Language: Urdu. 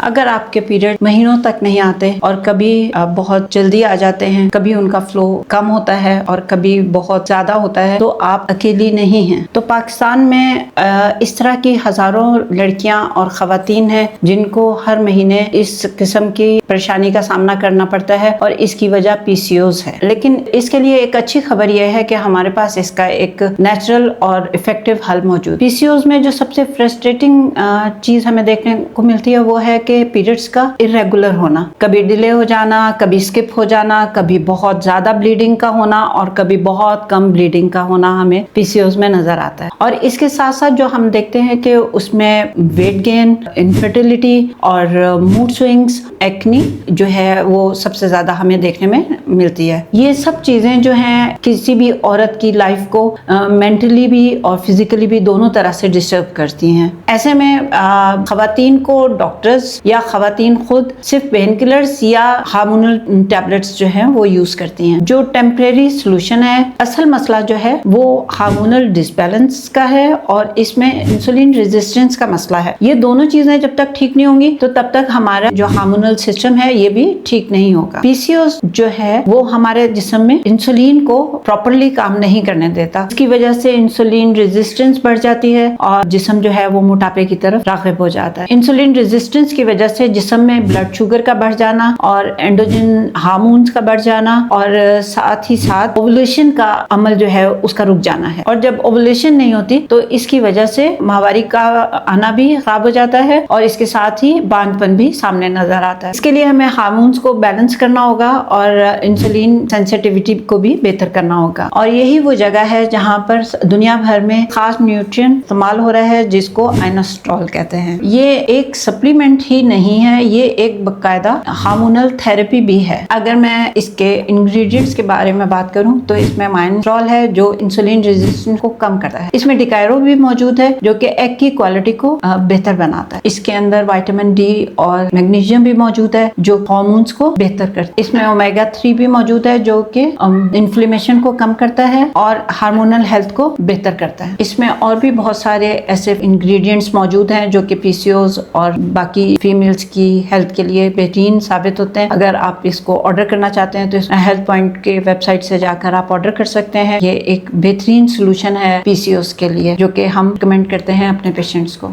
اگر آپ کے پیریڈ مہینوں تک نہیں آتے اور کبھی بہت جلدی آ جاتے ہیں، کبھی ان کا فلو کم ہوتا ہے اور کبھی بہت زیادہ ہوتا ہے، تو آپ اکیلی نہیں ہیں۔ تو پاکستان میں اس طرح کی ہزاروں لڑکیاں اور خواتین ہیں جن کو ہر مہینے اس قسم کی پریشانی کا سامنا کرنا پڑتا ہے، اور اس کی وجہ پی سی اوز ہے۔ لیکن اس کے لیے ایک اچھی خبر یہ ہے کہ ہمارے پاس اس کا ایک نیچرل اور افیکٹو حل موجود۔ پی سی اوز میں جو سب سے فرسٹریٹنگ چیز ہمیں دیکھنے کو ملتی ہے وہ ہے کہ پیریڈز کا irregular ہونا، کبھی ڈیلے ہو جانا، کبھی اسکپ ہو جانا، کبھی بہت زیادہ بلیڈنگ کا ہونا اور کبھی بہت کم بلیڈنگ کا ہونا ہمیں پی سی اوز میں نظر آتا ہے۔ اور اس کے ساتھ ساتھ جو ہم دیکھتے ہیں کہ اس میں ویٹ گین، انفرٹیلٹی اور موڈ سوئنگز، ایکنی جو ہے وہ سب سے زیادہ ہمیں دیکھنے میں ملتی ہے۔ یہ سب چیزیں جو ہیں کسی بھی عورت کی لائف کو مینٹلی بھی اور فزیکلی بھی دونوں طرح سے ڈسٹرب کرتی ہیں۔ ایسے میں خواتین کو ڈاکٹرز یا خواتین خود صرف پین کلرز یا ہارمونل ٹیبلٹس جو ہیں وہ یوز کرتی ہیں، جو ٹیمپریری سولوشن ہے۔ اصل مسئلہ جو ہے وہ ہارمونل ڈسبیلنس کا ہے اور اس میں انسولین ریزسٹنس کا مسئلہ ہے۔ یہ دونوں چیزیں جب تک ٹھیک نہیں ہوں گی تو تب تک ہمارا جو ہارمونل سسٹم ہے یہ بھی ٹھیک نہیں ہوگا۔ پی سی اوز جو ہے وہ ہمارے جسم میں انسولین کو پراپرلی کام نہیں کرنے دیتا، اس کی وجہ سے انسولین ریزسٹنس بڑھ جاتی ہے اور جسم جو ہے وہ موٹاپے کی طرف راغب ہو جاتا ہے۔ انسولین ریزسٹنس کی وجہ سے جسم میں بلڈ شوگر کا بڑھ جانا اور اینڈروجن ہارمونز کا بڑھ جانا اور ساتھ ہی ساتھ اوولیشن کا عمل جو ہے اس کا رک جانا ہے، اور جب اوولیشن نہیں ہوتی تو اس کی وجہ سے ماہواری کا آنا بھی خراب ہو جاتا ہے اور اس کے ساتھ ہی باندھ پن بھی سامنے نظر آتا ہے۔ اس کے لیے ہمیں ہارمونز کو بیلنس کرنا ہوگا اور انسولین سینسیٹیوٹی کو بھی بہتر کرنا ہوگا، اور یہی وہ جگہ ہے جہاں پر دنیا بھر میں خاص نیوٹرین استعمال ہو رہا ہے جس کو آئنوسٹرول کہتے ہیں۔ یہ ایک سپلیمنٹ ہی نہیں ہے، یہ ایک باقاعدہ ہارمونل تھراپی بھی ہے۔ اگر میں اس کے انگریڈینٹس کے بارے میں بات کروں تو اس میں آئنوسٹرول ہے جو انسولین ریزسٹنس کو کم کرتا ہے، اس میں ڈیکائرو بھی موجود ہے جو کہ ایگ کی کوالٹی کو بہتر بناتا ہے، اس کے اندر وٹامن ڈی اور میگنیشیم بھی موجود ہے جو ہارمونز کو بہتر کرتا ہے، اس میں اومیگا 3 بھی موجود ہے جو کہ انفلیمیشن کو کم کرتا ہے اور ہارمونل ہیلتھ کو بہتر کرتا ہے۔ اس میں اور بھی بہت سارے ایسے انگریڈینٹس موجود ہیں جو کہ پی سی اوز اور باقی فیمیلز کی ہیلتھ کے لیے بہترین ثابت ہوتے ہیں۔ اگر آپ اس کو آرڈر کرنا چاہتے ہیں تو ہیلتھ پوائنٹ کے ویب سائٹ سے جا کر آپ آرڈر کر سکتے ہیں۔ یہ ایک بہترین سولوشن ہے پی سی اوز کے لیے جو کہ ہم ریکمینڈ کرتے ہیں اپنے پیشنٹس کو۔